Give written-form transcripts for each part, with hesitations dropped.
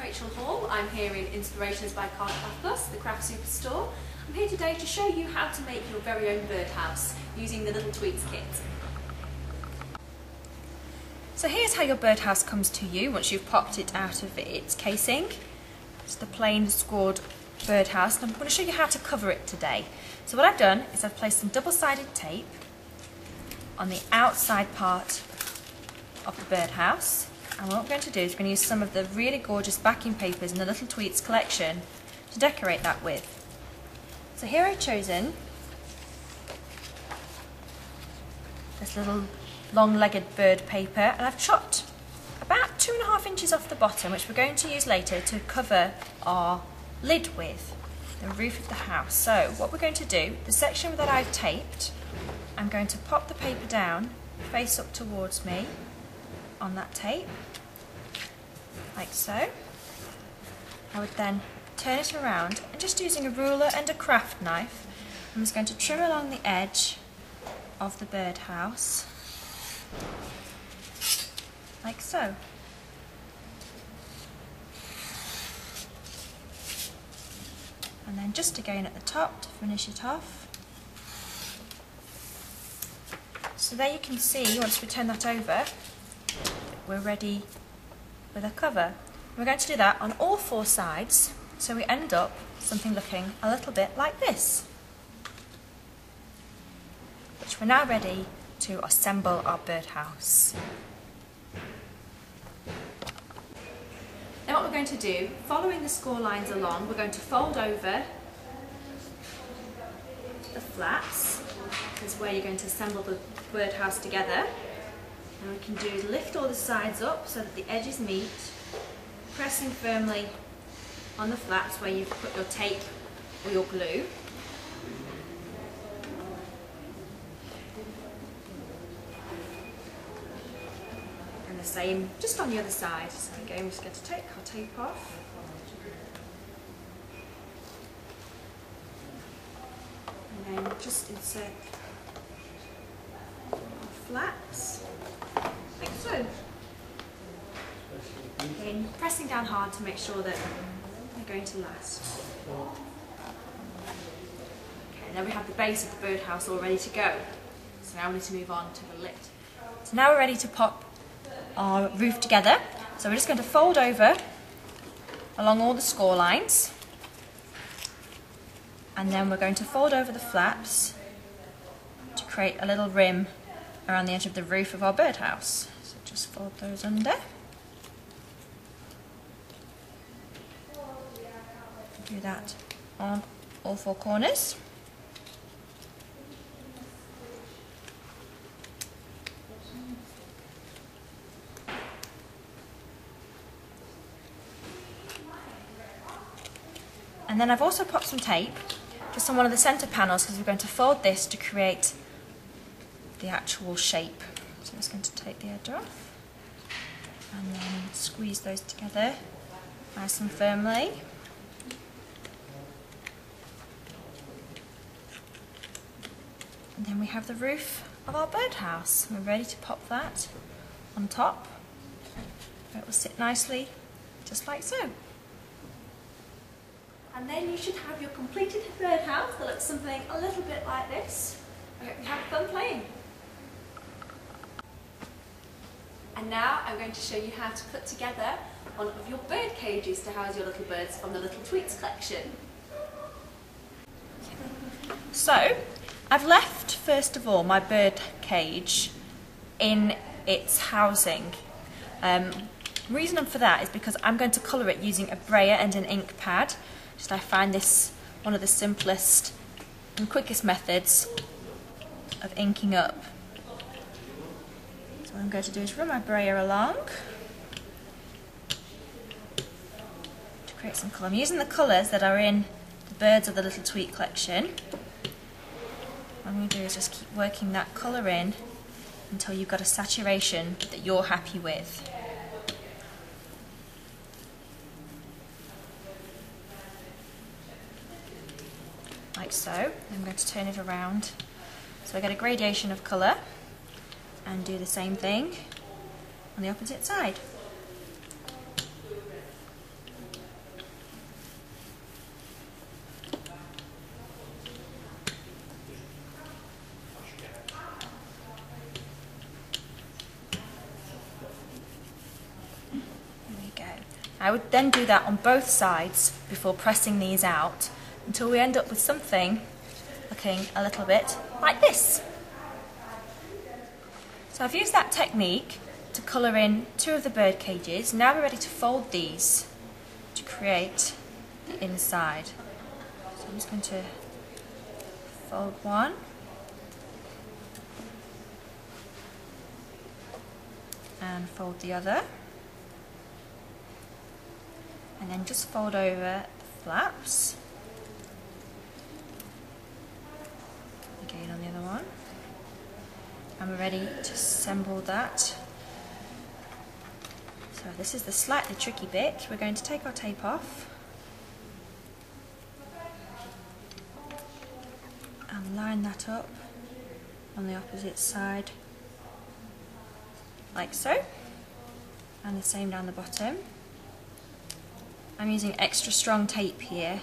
Rachael Hall. I'm here in Inspirations by Cardcraft, the craft superstore. I'm here today to show you how to make your very own birdhouse using the Little Tweaks kit. So here's how your birdhouse comes to you once you've popped it out of its casing. It's the plain scored birdhouse, and I'm going to show you how to cover it today. So what I've done is I've placed some double-sided tape on the outside part of the birdhouse, and what I'm going to do is we're going to use some of the really gorgeous backing papers in the Little Tweaks collection to decorate that with. So here I've chosen this little long-legged bird paper, and I've chopped about 2.5 inches off the bottom, which we're going to use later to cover our lid with, the roof of the house. So what we're going to do, the section that I've taped, I'm going to pop the paper down face up towards me on that tape, like so. I would then turn it around, and just using a ruler and a craft knife, I'm just going to trim along the edge of the birdhouse, like so. And then just again at the top to finish it off. So there you can see, once we turn that over, we're ready with a cover. We're going to do that on all 4 sides, so we end up something looking a little bit like this, which we're now ready to assemble our birdhouse. Now what we're going to do, following the score lines along, we're going to fold over the flaps. This is where you're going to assemble the birdhouse together. And what we can do is lift all the sides up so that the edges meet, pressing firmly on the flaps where you've put your tape or your glue. And the same just on the other side. So again, we're just going to take our tape off. And then just insert our flaps, like so. Again, pressing down hard to make sure that they're going to last. Okay, now we have the base of the birdhouse all ready to go. So now we need to move on to the lid. So now we're ready to pop our roof together. So we're just going to fold over along all the score lines, and then we're going to fold over the flaps to create a little rim around the edge of the roof of our birdhouse. So just fold those under. Do that on all 4 corners. And then I've also popped some tape just on one of the centre panels, because we're going to fold this to create the actual shape. So I'm just going to take the edge off and then squeeze those together nice and firmly. And then we have the roof of our birdhouse. We're ready to pop that on top. It will sit nicely, just like so. And then you should have your completed birdhouse that looks something a little bit like this. I hope you have fun playing. And now I'm going to show you how to put together one of your bird cages to house your little birds from the Little Tweaks collection. So, I've left, first of all, my bird cage in its housing. Reason for that is because I'm going to colour it using a brayer and an ink pad. Just I find this one of the simplest and quickest methods of inking up. So what I'm going to do is run my brayer along to create some colour. I'm using the colours that are in the birds of the Little Tweak collection. What I'm going to do is just keep working that colour in until you've got a saturation that you're happy with. Like so. I'm going to turn it around so I get a gradation of colour, and do the same thing on the opposite side. I would then do that on both sides before pressing these out until we end up with something looking a little bit like this. So I've used that technique to colour in 2 of the bird cages. Now we're ready to fold these to create the inside. So I'm just going to fold one. And fold the other. And then just fold over the flaps. Again on the other one. And we're ready to assemble that. So this is the slightly tricky bit. We're going to take our tape off and line that up on the opposite side like so, and the same down the bottom. I'm using extra strong tape here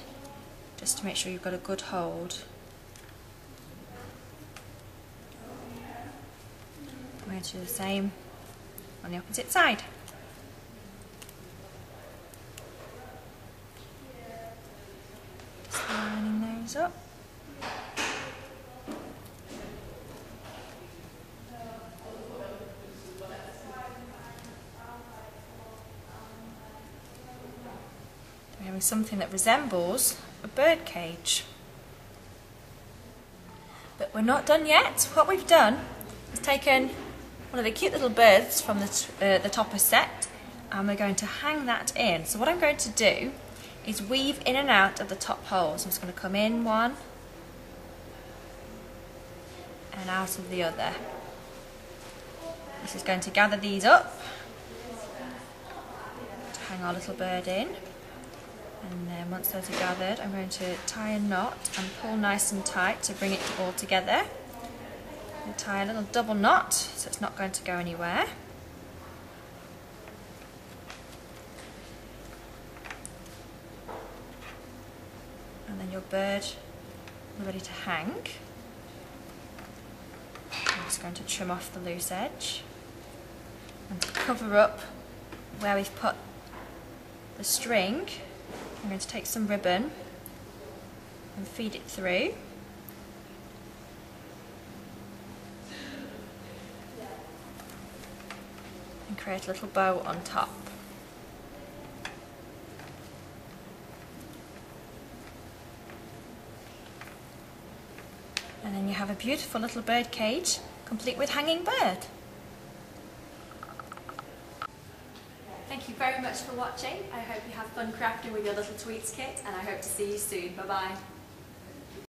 just to make sure you've got a good hold. I'm going to do the same on the opposite side. Just lining those up. We're having something that resembles a bird cage. But we're not done yet. What we've done is taken one of the cute little birds from the topper set, and we're going to hang that in. So what I'm going to do is weave in and out of the top holes. I'm just going to come in one and out of the other. This is going to gather these up to hang our little bird in. And then once those are gathered, I'm going to tie a knot and pull nice and tight to bring it all together. And tie a little double knot so it's not going to go anywhere. And then your bird is ready to hang. I'm just going to trim off the loose edge and to cover up where we've put the string. I'm going to take some ribbon and feed it through. And create a little bow on top. And then you have a beautiful little bird cage, complete with hanging bird. Thank you very much for watching. I hope you have fun crafting with your little Tweets kit, and I hope to see you soon. Bye bye.